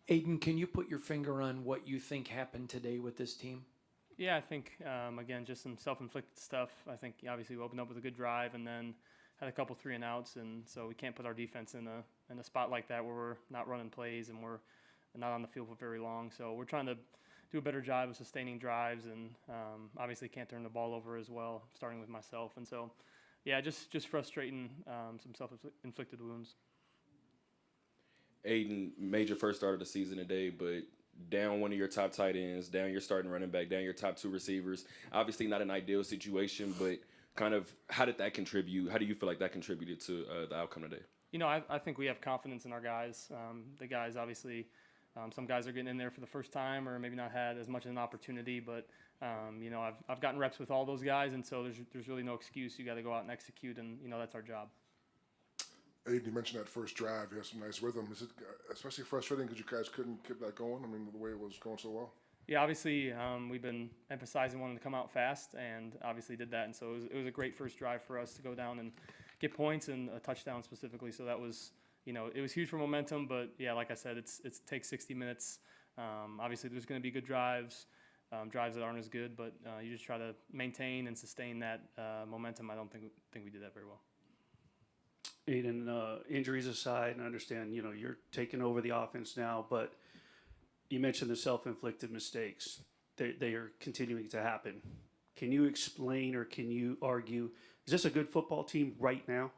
Aidan, can you put your finger on what you think happened today with this team? Yeah, I think again just some self-inflicted stuff. I think obviously we opened up with a good drive and then had a couple 3-and-outs, and so we can't put our defense in a spot like that where we're not running plays and we're not on the field for very long. So we're trying to do a better job of sustaining drives, and obviously can't turn the ball over as well, starting with myself. And so, yeah, just frustrating, some self-inflicted wounds. Aiden made your first start of the season today, but down one of your top tight ends, down your starting running back, down your top two receivers. Obviously, not an ideal situation, but kind of how did that contribute? How do you feel like that contributed to the outcome today? I think we have confidence in our guys. The guys, obviously, some guys are getting in there for the first time or maybe not had as much of an opportunity, but I've gotten reps with all those guys, and so there's really no excuse. You got to go out and execute, and that's our job. Aiden, you mentioned that first drive. You had some nice rhythm. Is it especially frustrating because you guys couldn't keep that going? I mean, the way it was going so well. Yeah, obviously, we've been emphasizing wanting to come out fast, and obviously did that. And so it was a great first drive for us to go down and get points and a touchdown specifically. So that was, it was huge for momentum. But yeah, like I said, it takes 60 minutes. Obviously, there's going to be good drives, drives that aren't as good, but you just try to maintain and sustain that momentum. I don't think we did that very well. Aidan, injuries aside, and I understand, you're taking over the offense now, but you mentioned the self-inflicted mistakes. They are continuing to happen. Can you explain or can you argue, is this a good football team right now,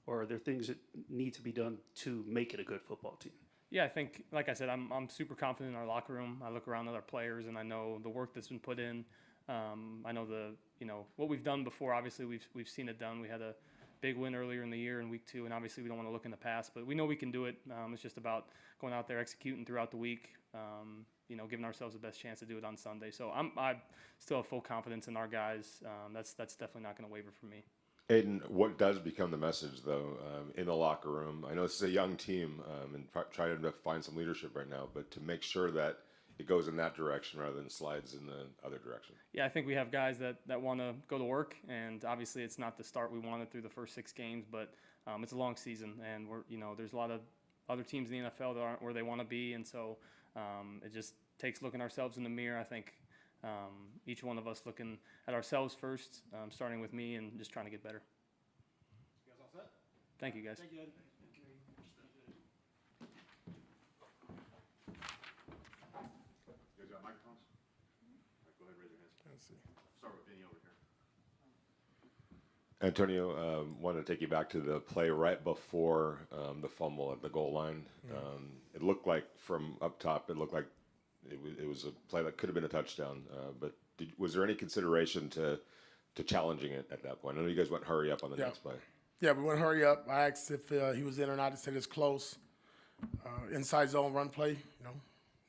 or are there things that need to be done to make it a good football team? Yeah, I think, like I said, I'm super confident in our locker room. I look around at our players, and I know the work that's been put in. I know what we've done before. Obviously, we've seen it done. We had a big win earlier in the year in week 2, and obviously we don't want to look in the past, but we know we can do it. It's just about going out there, executing throughout the week, giving ourselves the best chance to do it on Sunday. So I still have full confidence in our guys. That's definitely not going to waver for me. Aiden, what does become the message, though, in the locker room? I know this is a young team and trying to find some leadership right now, but to make sure that it goes in that direction rather than slides in the other direction. Yeah, I think we have guys that want to go to work, and obviously it's not the start we wanted through the first 6 games, but it's a long season, and there's a lot of other teams in the NFL that aren't where they want to be, and so it just takes looking ourselves in the mirror. I think each one of us looking at ourselves first, starting with me, and just trying to get better. You guys all set? Thank you, guys. Thank you, Ed. You guys got microphones? Go ahead and raise your hands. Let's see. Start with Vinny over here. Antonio, wanted to take you back to the play right before the fumble at the goal line. It looked like from up top, it looked like it was a play that could have been a touchdown. But was there any consideration to challenging it at that point? I know you guys went hurry up on the next play. Yeah, we went hurry up. I asked if he was in or not. He said it's close. Inside zone run play,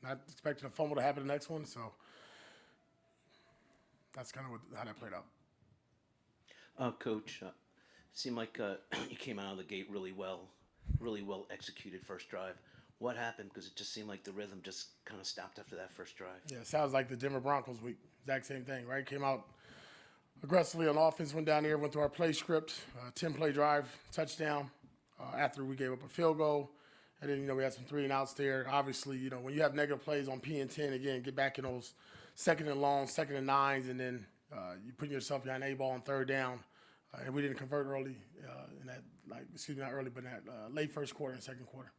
not expecting a fumble to happen the next one. So that's kind of how that played out. Coach, seemed like you came out of the gate really well executed first drive. What happened? Because it just seemed like the rhythm just kind of stopped after that first drive. Yeah, it sounds like the Denver Broncos week. Exact same thing, right? Came out aggressively on offense, went down there, went through our play script, 10-play drive, touchdown, after we gave up a field goal. And then, we had some 3-and-outs there. Obviously, when you have negative plays on P and 10, again, get back in those second and longs, second and 9s, and then you put yourself behind a ball on third down. And we didn't convert early in that, not early, but in that late first quarter and second quarter.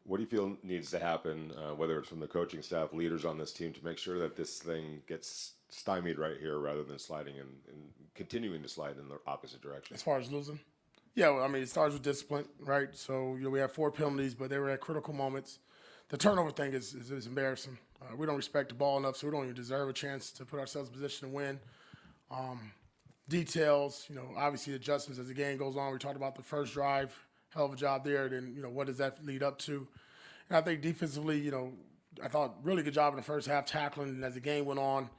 What do you feel needs to happen, whether it's from the coaching staff, leaders on this team, to make sure that this thing gets stymied right here rather than sliding and continuing to slide in the opposite direction? As far as losing? Yeah, well, it starts with discipline, right? So, we have 4 penalties, but they were at critical moments. The turnover thing is embarrassing. We don't respect the ball enough, so we don't even deserve a chance to put ourselves in position to win. Details, obviously adjustments as the game goes on. We talked about the first drive, hell of a job there. Then, what does that lead up to? And I think defensively, I thought really good job in the first half tackling. And as the game went on,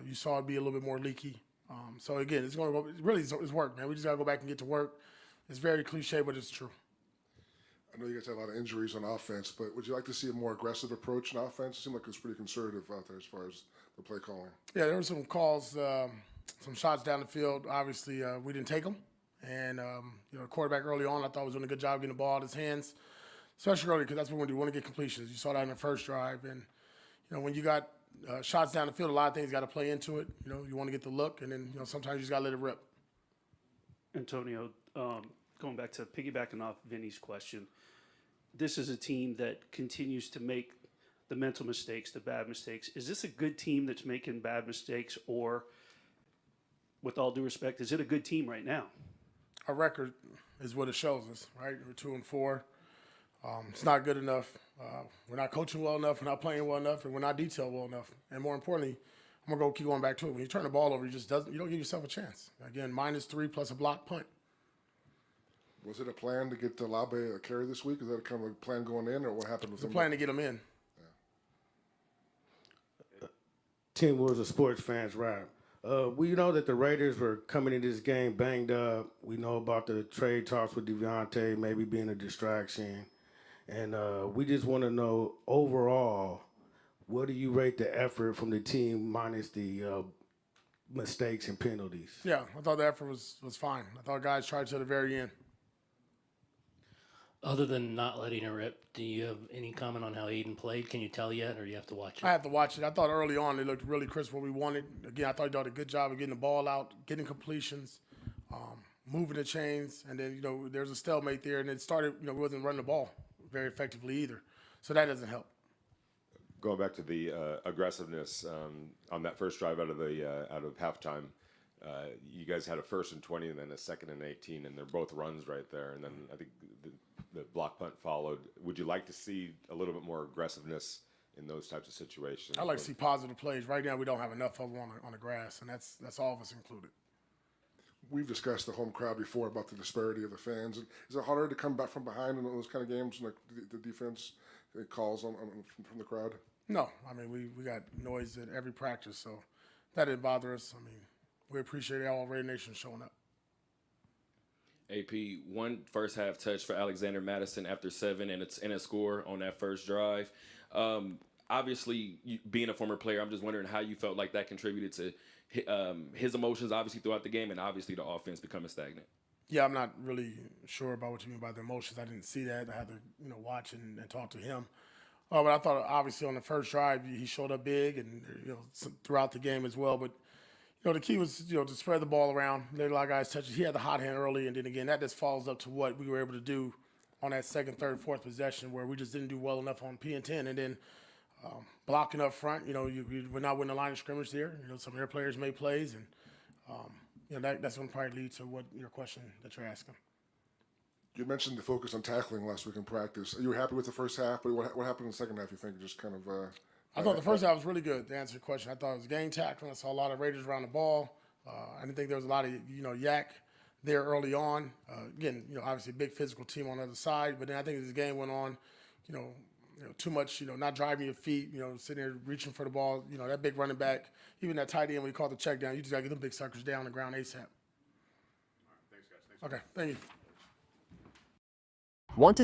you saw it be a little bit more leaky. So again, it's going to go. Really, it's work, man. We just got to go back and get to work. It's very cliche, but it's true. I know you guys have a lot of injuries on offense, but would you like to see a more aggressive approach in offense? It seemed like it was pretty conservative out there as far as the play calling. Yeah, there were some calls, some shots down the field. Obviously, we didn't take them. And, the quarterback early on, I thought was doing a good job getting the ball out of his hands. especially early, because that's what we want to do. We want to get completions. You saw that in the first drive. And, when you got shots down the field, a lot of things got to play into it. You want to get the look, and then, sometimes you just got to let it rip. Antonio, going back to piggybacking off Vinny's question, this is a team that continues to make the mental mistakes, the bad mistakes. Is this a good team that's making bad mistakes, or, with all due respect, is it a good team right now? Our record is what it shows us, right? We're 2-4. It's not good enough. We're not coaching well enough. We're not playing well enough, and we're not detailed well enough. And more importantly, I'm gonna keep going back to it. When you turn the ball over, you don't give yourself a chance. Again, -3 plus a block punt. Was it a plan to get Labe a carry this week? Is that kind of a plan going in, or what happened with It's a him? plan to get him in. Tim Woods of Sports Fans Rap. We know that the Raiders were coming into this game banged up. We know about the trade talks with Devontae maybe being a distraction. And we just want to know, overall, what do you rate the effort from the team minus the mistakes and penalties? Yeah, I thought the effort was fine. I thought guys tried to the very end. Other than not letting it rip, do you have any comment on how Aidan played? Can you tell yet, or do you have to watch it? I have to watch it. I thought early on they looked really crisp what we wanted. Again, I thought he did a good job of getting the ball out, getting completions, moving the chains, and then, there's a stalemate there, and it started, we wasn't running the ball very effectively either. So that doesn't help. Going back to the aggressiveness on that first drive out of halftime, you guys had a 1st and 20 and then a 2nd and 18, and they're both runs right there. And then I think the block punt followed. Would you like to see a little bit more aggressiveness in those types of situations? I like to see positive plays. Right now, we don't have enough of them on the grass, and that's all of us included. We've discussed the home crowd before about the disparity of the fans. Is it harder to come back from behind in those kind of games, like the defense calls from the crowd? No, I mean we got noise at every practice, so that didn't bother us. I mean, we appreciate all Raider Nation showing up. AP, one first half touch for Alexander Madison after 7 and a score on that first drive. Obviously, being a former player, I'm just wondering how you felt like that contributed to his emotions, obviously, throughout the game, and obviously the offense becoming stagnant. Yeah, I'm not really sure about what you mean by the emotions. I didn't see that. I had to, watch and talk to him. But I thought, obviously, on the first drive, he showed up big and, throughout the game as well. But, the key was, to spread the ball around. Let a lot of guys touch it. He had the hot hand early, and then, again, that just follows up to what we were able to do on that 2nd, 3rd, 4th possession where we just didn't do well enough on P and 10. And then blocking up front, we're not winning the line of scrimmage there. Some of their players made plays, and that's going to probably lead to what your question that you're asking. You mentioned the focus on tackling last week in practice. You were happy with the first half, but what happened in the second half, you think? Just kind of I thought the first half was really good, to answer your question. I thought it was game tackling. I saw a lot of Raiders around the ball. I didn't think there was a lot of, yak there early on. Again, obviously a big physical team on the other side. But then I think as the game went on, too much, not driving your feet, sitting there reaching for the ball. That big running back, even that tight end when he called the check down, you just got to get them big suckers down on the ground ASAP. All right, thanks, guys. Thanks. Okay, thank you. Want to